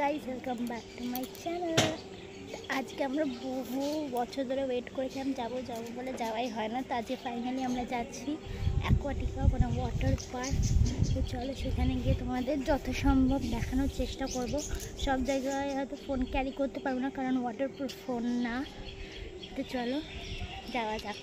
Guys, welcome back to my channel. আজকে আমরা বহু বছর ধরে ওয়েট করেছিলাম যাবো বলে যাওয়াই হয় না। তো আজকে ফাইনালি আমরা যাচ্ছি অ্যাকোয়াটিকা, কোনো ওয়াটার পার্ক। তো চলো সেখানে গিয়ে তোমাদের যত সম্ভব দেখানোর চেষ্টা করব। সব জায়গায় হয়তো ফোন ক্যারি করতে পারবো না, কারণ ওয়াটারপ্রুফ ফোন না। তো চলো যাওয়া যাক।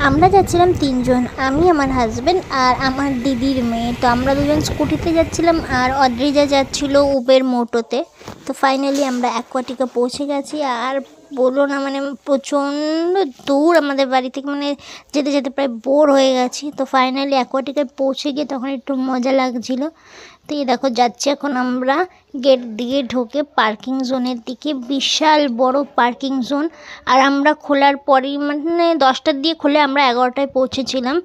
আমরা যাচ্ছিলাম তিনজন, আমি, আমার হাজব্যান্ড আর আমার দিদির মেয়ে। তো আমরা দুজন স্কুটিতে যাচ্ছিলাম আর অদ্রিজা যাচ্ছিল উবের মোটোতে। তো ফাইনালি আমরা অ্যাকোয়াটিকা পৌঁছে গেছি। আর বলো না, মানে প্রচণ্ড দূর আমাদের বাড়ি থেকে, মানে যেতে যেতে প্রায় বোর হয়ে গেছি। তো ফাইনালি অ্যাকোয়াটিকায় পৌঁছে গিয়ে তখন একটু মজা লাগছিলো। তো এই দেখো যাচ্ছি এখন আমরা গেট দিয়ে ঢোকে পার্কিং জোনের দিকে। বিশাল বড় পার্কিং জোন। আর আমরা খোলার পরই, মানে 10টার দিয়ে খুলে আমরা 11টায় পৌঁছেছিলাম।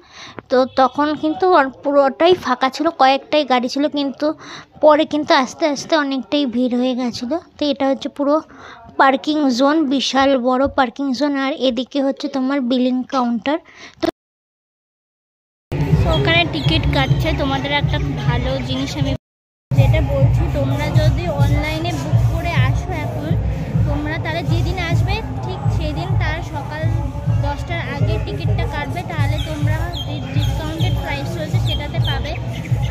তো তখন কিন্তু পুরোটাই ফাঁকা ছিল, কয়েকটাই গাড়ি ছিল, কিন্তু পরে কিন্তু আস্তে আস্তে অনেকটাই ভিড় হয়ে গেছিলো। তো এটা হচ্ছে পুরো পার্কিং জোন, বিশাল বড় পার্কিং জোন। আর এদিকে হচ্ছে তোমার বিলিং কাউন্টার। তো ওখানে টিকিট কাটছে। তোমাদের একটা ভালো জিনিস আমি যেটা বলছি, তোমরা যদি অনলাইনে বুক করে আসো এখন, তোমরা তাহলে যেদিন আসবে ঠিক সেদিন তার সকাল 10টার আগে টিকিটটা কাটবে, তাহলে তোমরা ডিসকাউন্টেড প্রাইস রয়েছে সেটাতে পাবে।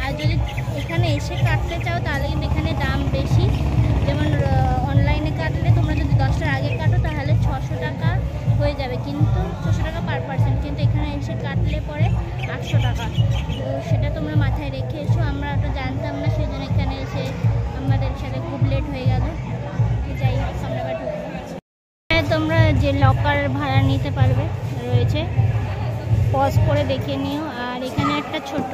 আর যদি এখানে এসে কাটতে চাও তাহলে কিন্তু এখানে দাম বেশি। যেমন অনলাইনে কাটলে তোমরা যদি 10টার আগে কাটো তাহলে 600 টাকা হয়ে যাবে, কিন্তু 600 টাকা পার পার্সন। কিন্তু এখানে এসে কাটলে পরে 800 টাকা। তো সেটা তোমরা মাথায় রেখে এসো। আমরা ওটা জানতাম না, সেই জন্য এখানে এসে আমাদের সাথে খুব লেট হয়ে গেল। যাই হোক, আমরা এবার ঢুকবো। তোমরা যে লকার ভাড়া নিতে পারবে রয়েছে, পজ করে দেখে নিও। আর এখানে একটা ছোট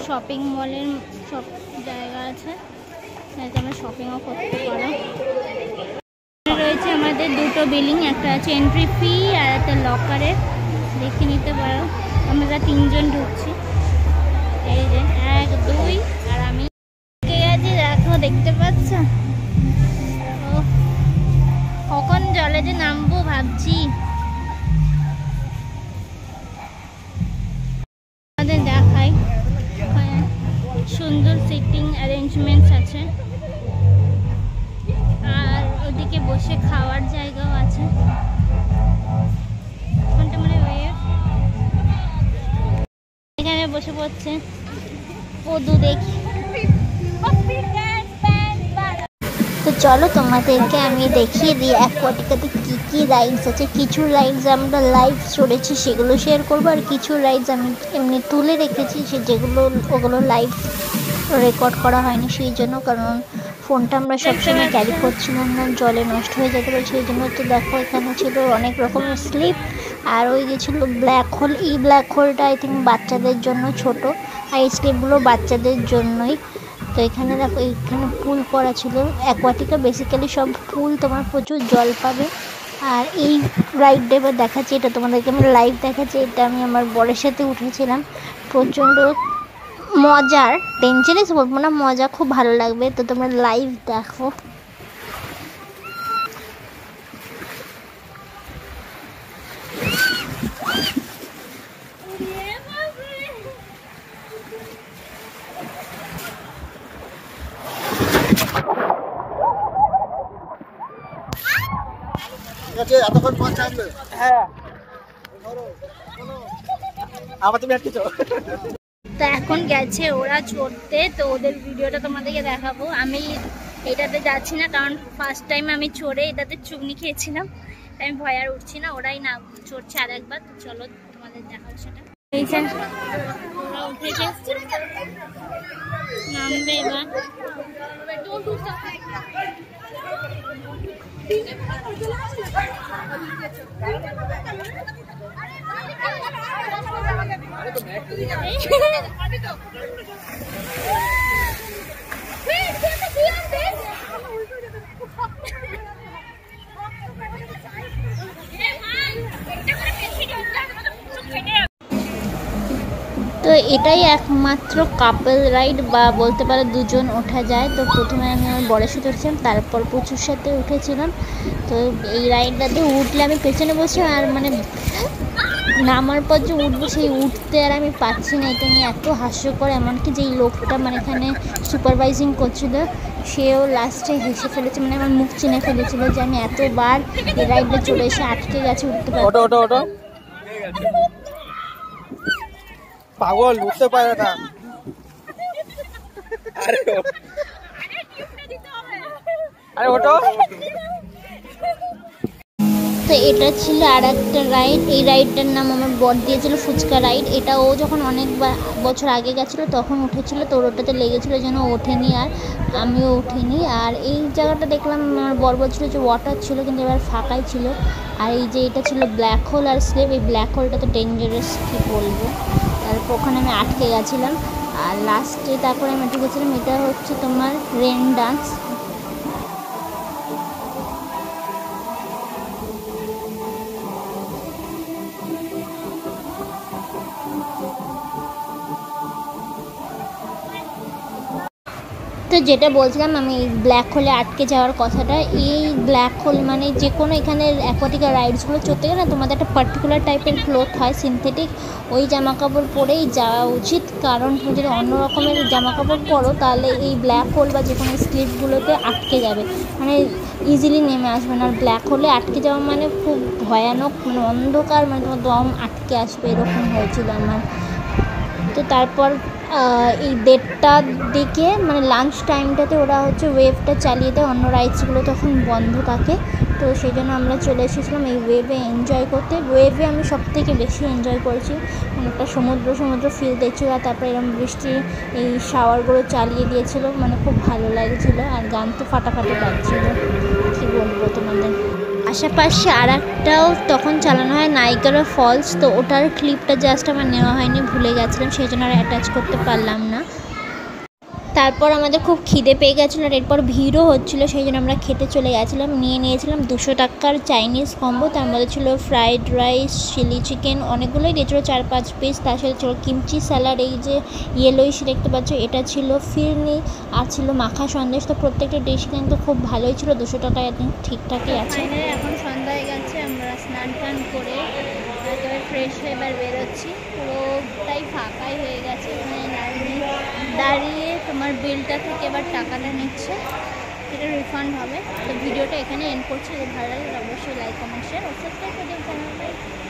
শপিং মলের সব জায়গা আছে, তোমরা শপিংও করতে পারো। রয়েছে আমাদের দুটো বিলিং, একটা আছে এন্ট্রি ফি আর একটা লকারের, দেখে নিতে পারো। আমরা 3জন ঢুকছি, এই যে 1, 2 আর আমি। কে আছে দেখো, দেখতে পাচ্ছ? কখন জলে যে নামবো ভাবছি। আমাদের দেখাই, সুন্দর সিটিং অ্যারেঞ্জমেন্টস আছে, আর ওদিকে বসে খাওয়ার জায়গাও আছে। এখানে বসে পড়ছে পদু, দেখি। তো চলো তোমাদেরকে আমি দেখিয়ে দিই অ্যাকোয়াটিকাতে কী কী রাইডস আছে। কিছু রাইডস আমরা লাইভ চড়েছি, সেগুলো শেয়ার করবো। আর কিছু রাইডস আমি এমনি তুলে রেখেছি, ওগুলো লাইভ রেকর্ড করা হয়নি সেই জন্য, কারণ ফোনটা আমরা সবসময় ক্যারি করছিলাম না, জলে নষ্ট হয়ে যেতে পারে সেই জন্য। তো দেখো এখানে ছিল অনেক রকমের স্লিপ, আর ওই যে ছিল ব্ল্যাক হোল। এই ব্ল্যাক হোলটা আই থিঙ্ক বাচ্চাদের জন্য ছোট, আর এই স্লিপগুলো বাচ্চাদের জন্যই। তো এখানে দেখো, এখানে পুল করা ছিল। অ্যাকোয়াটিকা বেসিক্যালি সব পুল, তোমার প্রচুর জল পাবে। আর এই রাইডটা এবার দেখাচ্ছি, এটা তোমাদেরকে আমি লাইভ দেখাচ্ছি। এটা আমি আমার বরের সাথে উঠেছিলাম, প্রচণ্ড মজার, ডেঞ্জারাস বলবো না, মজা, খুব ভালো লাগবে। তো তোমরা লাইভ দেখো। তো এখন গেছে ওরা চড়তে, তো ওদের ভিডিওটা তোমাদেরকে দেখাবো। আমি এটাতে যাচ্ছি না, কারণ ফার্স্ট টাইম আমি চড়ে এটাতে চুগনি খেয়েছিলাম, তাই আমি ভয় আর উঠছি না। ওরাই না চড়ছে আর একবার। তো চলো তোমাদের দেখাবো সেটা। ওরা উঠেছে, নামবে এবার। তো এটাই একমাত্র কাপল রাইড, বা বলতে পারো দুজন ওঠা যায়। তো প্রথমে আমি আমার বরের সাথে উঠেছিলাম, তারপর প্রচুর সাথে উঠেছিলাম। তো এই রাইডটাতে উঠলে আমি পেছনে বসে, আর মানে নামার পর যে উঠবো সেই উঠতে আর আমি পাচ্ছি না, এটা নিয়ে এত হাস্যকর। এমনকি যেই লোকটা মানে এখানে সুপারভাইজিং করছিল সেও লাস্টে হেসে ফেলেছে, মানে আমার মুখ চিনে ফেলেছিল যে আমি এতবার এই রাইডে চলে এসে আটকে গেছে, উঠতে পারছি। পাগল উঠতে পারে না। আরে ওটো। তো এটা ছিল আর একটা রাইড, এই রাইডটার নাম আমার বর দিয়েছিল ফুচকা রাইড। এটা ও যখন অনেক বছর আগে গেছিলো তখন উঠেছিল, তো ওটাতে লেগেছিলো যেন ওঠেনি, আর আমিও উঠিনি। আর এই জায়গাটা দেখলাম আমার বর বলছিল যে ওয়াটার ছিল, কিন্তু এবার ফাঁকাই ছিল। আর এই যে এটা ছিল ব্ল্যাক হোল আর স্লেভ, এই ব্ল্যাক হোলটা তো ডেঞ্জারাস, কী বলবো। তারপর ওখানে আমি আটকে গেছিলাম, আর লাস্টে তারপরে আমি ঢুকেছিলাম। এটা হচ্ছে তোমার রেন ডান্স। তো যেটা বলছিলাম আমি এই ব্ল্যাক হোলে আটকে যাওয়ার কথাটা, এই ব্ল্যাক হোল মানে যে কোনো এখানের অ্যাকোয়াটিক রাইডসগুলো চলতে গেলে না তোমাদের একটা পার্টিকুলার টাইপের ক্লোথ হয় সিনথেটিক, ওই জামা কাপড় পরেই যাওয়া উচিত। কারণ তুমি যদি অন্য রকমের জামা কাপড় পরো তাহলে এই ব্ল্যাক হোল বা যে কোনো স্লিপগুলোতে আটকে যাবে, মানে ইজিলি নেমে আসবে না। আর ব্ল্যাক হোলে আটকে যাওয়া মানে খুব ভয়ানক, মানে অন্ধকার, মানে তোমার দম আটকে আসবে, এরকম হয়েছিল আমার। তো তারপর এই 1:30টার দিকে মানে লাঞ্চ টাইমটাতে ওরা হচ্ছে ওয়েভটা চালিয়ে দেয়, অন্য রাইডসগুলো তখন বন্ধ থাকে। তো সেই জন্য আমরা চলে এসেছিলাম এই ওয়েভে এনজয় করতে। ওয়েভে আমি সবথেকে বেশি এনজয় করেছি, একটা সমুদ্র ফিল দেখছিল। আর তারপরে এরকম বৃষ্টি এই শাওয়ারগুলো চালিয়ে দিয়েছিল, মানে খুব ভালো লাগছিলো। আর গান তো ফাটাফাটি লাগছিলো, কী বলবো তোমাদের। আশেপাশে আর একটাও তখন চালানো হয় নাইগারা ফলস, তো ওটার ক্লিপটা জাস্ট আমার নেওয়া হয়নি, ভুলে গেছিলাম, সেই জন্য আর অ্যাটাচ করতে পারলাম না। তারপর আমাদের খুব খিদে পেয়ে গেছিলো, আর এরপর ভিড়ও হচ্ছিলো, সেই জন্য আমরা খেতে চলে গেছিলাম। নিয়েছিলাম 200 টাকার চাইনিজ কম্বো, তার মধ্যে ছিল ফ্রাইড রাইস, চিলি চিকেন, অনেকগুলোই দিয়েছিলো, 4-5 পিস। তার সাথে ছিল কিমচি স্যালাড, এই যে ইয়েলোইশ দেখতে পাচ্ছ এটা ছিল ফিরনি, আর ছিল মাখা সন্দেশ। তো প্রত্যেকটা ডিশ কিন্তু খুব ভালোই ছিল, 200 টাকায় আই থিঙ্ক ঠিকঠাকই আছে। এখন সন্ধ্যা হয়ে গেছে, আমরা স্নান টান করে একেবারে ফ্রেশ হয়ে এবার বেরোচ্ছি। পুরোটাই ফাঁকাই হয়ে গেছে, মানে দাঁড়িয়ে তোমার বিলটা থেকে এবার টাকাটা নিচ্ছে, এটা রিফান্ড হবে। তো ভিডিওটা এখানে এন্ড করছি, যদি ভালো লাগে অবশ্যই লাইক কমেন্ট শেয়ার ও সাবস্ক্রাইব করে দিন চ্যানেলটা।